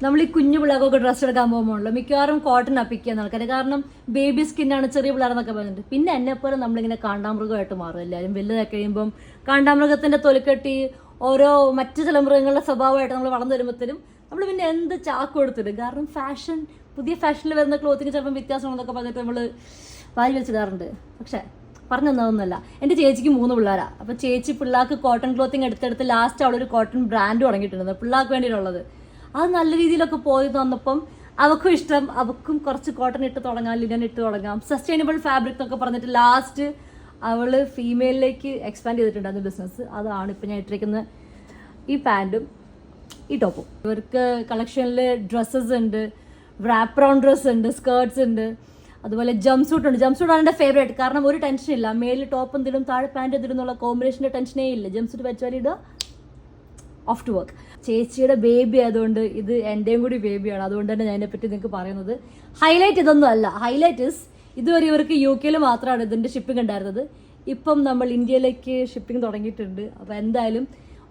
നമ്മൾ ഈ കുഞ്ഞു പിള്ളേർക്കൊക്കെ ഡ്രസ്സ് എടുക്കാൻ പോകുമ്പോഴല്ലോ മിക്കവാറും കോട്ടൺ അപ്പിക്കുക ആൾക്കാർ. കാരണം ബേബി സ്കിന്നാണ്, ചെറിയ പിള്ളേരെന്നൊക്കെ പറഞ്ഞിട്ട്. പിന്നെ എന്നെപ്പോലെ നമ്മളിങ്ങനെ കാണ്ടാമൃഗമായിട്ട് മാറും. എല്ലാവരും വലുതായി കഴിയുമ്പം കാണ്ടാമൃഗത്തിന്റെ തൊലിക്കെട്ടി ഓരോ മറ്റു ചില മൃഗങ്ങളുടെ സ്വഭാവമായിട്ട് നമ്മൾ വളർന്നു വരുമ്പോഴത്തേനും നമ്മൾ പിന്നെ എന്ത് ചാക്ക് കൊടുത്തിടും. കാരണം പുതിയ ഫാഷനിൽ വരുന്ന ക്ലോത്തിങ് ചിലപ്പം വ്യത്യാസമാണെന്നൊക്കെ പറഞ്ഞിട്ട് നമ്മൾ വാരി വെച്ചിടാറുണ്ട്. പക്ഷേ പറഞ്ഞു തന്നതൊന്നുമല്ല. എൻ്റെ ചേച്ചിക്ക് 3 പിള്ളേരാണ്. അപ്പോൾ ചേച്ചി പിള്ളേർക്ക് കോട്ടൺ ക്ലോത്തിങ് എടുത്തെടുത്ത് ലാസ്റ്റ് അവിടെ ഒരു കോട്ടൺ ബ്രാൻഡ് തുടങ്ങിയിട്ടുണ്ട് പിള്ളേർക്ക് വേണ്ടിയിട്ടുള്ളത്. അത് നല്ല രീതിയിലൊക്കെ പോയി തന്നപ്പം അവൾക്കും ഇഷ്ടം, അവൾക്കും കുറച്ച് കോട്ടൺ ഇട്ട് തുടങ്ങാം, ലിനൻ ഇട്ട് തുടങ്ങാം, സസ്റ്റൈനബിൾ ഫാബ്രിക് എന്നൊക്കെ പറഞ്ഞിട്ട് ലാസ്റ്റ് അവൾ ഫീമെയിലിലേക്ക് എക്സ്പാൻഡ് ചെയ്തിട്ടുണ്ടായിരുന്നു ബിസിനസ്. അതാണ് ഇപ്പം ഞാൻ ഇട്ടിരിക്കുന്ന ഈ പാൻറ്റും ഈ ടോപ്പും. ഇവർക്ക് കളക്ഷനിൽ ഡ്രസ്സസ് ഉണ്ട്, റാപ്പ് റൗണ്ട് ഡ്രസ്സ് ഉണ്ട്, സ്കേർട്സ് ഉണ്ട്, അതുപോലെ ജംപ് സൂട്ട് ഉണ്ട്. ജംപ് സൂട്ടാണ് എൻ്റെ ഫേവറേറ്റ്. കാരണം ഒരു ടെൻഷനില്ല, മേലിൽ ടോപ്പ് എന്തിലും താഴെ പാൻറ് എന്തിലും എന്നുള്ള കോമ്പിനേഷൻ്റെ ടെൻഷനേ ഇല്ല. ജംപ് സൂട്ട് വെച്ചാലിടുക, ഓഫ് ടു വർക്ക്. ചേച്ചിയുടെ ബേബി ആയതുകൊണ്ട് ഇത് എൻ്റെയും കൂടി ബേബിയാണ്. അതുകൊണ്ട് തന്നെ ഞാൻ ഇതിനെപ്പറ്റി നിങ്ങൾക്ക് പറയുന്നത്. ഹൈലൈറ്റ് ഇതൊന്നും അല്ല. ഹൈലൈറ്റ് ഇതുവരെ ഇവർക്ക് UK മാത്രമാണ് ഇതിൻ്റെ ഷിപ്പിംഗ് ഉണ്ടായിരുന്നത്. ഇപ്പം നമ്മൾ ഇന്ത്യയിലേക്ക് ഷിപ്പിംഗ് തുടങ്ങിയിട്ടുണ്ട്. അപ്പോൾ എന്തായാലും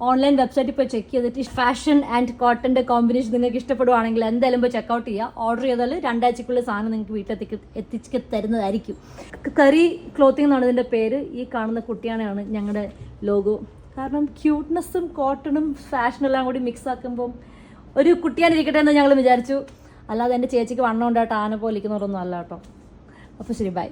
ഓൺലൈൻ വെബ്സൈറ്റിൽ പോയി ചെക്ക് ചെയ്തിട്ട് ഫാഷൻ ആൻഡ് കോട്ടൻ്റെ കോമ്പിനേഷൻ നിങ്ങൾക്ക് ഇഷ്ടപ്പെടുവാണെങ്കിൽ എന്തായാലും പോയി ചെക്കൗട്ട് ചെയ്യുക. ഓർഡർ ചെയ്താൽ 2 ആഴ്ചക്കുള്ളിൽ സാധനം നിങ്ങൾക്ക് വീട്ടിലെത്തിച്ച് തരുന്നതായിരിക്കും. കറി ക്ലോത്തിങ് എന്നാണ് ഇതിൻ്റെ പേര്. ഈ കാണുന്ന കുട്ടിയാണെയാണ് ഞങ്ങളുടെ ലോഗോ. കാരണം ക്യൂട്ട്നെസ്സും കോട്ടണും ഫാഷനെല്ലാം കൂടി മിക്സ് ആക്കുമ്പം ഒരു കുട്ടിയാനിരിക്കട്ടെ എന്ന് ഞങ്ങൾ വിചാരിച്ചു. അല്ലാതെ എൻ്റെ ചേച്ചിക്ക് വണ്ണം ഉണ്ടായിട്ട് ആന പോലെ ഇരിക്കുന്നവരൊന്നും അല്ല കേട്ടോ. അപ്പോൾ ശരി, ബൈ.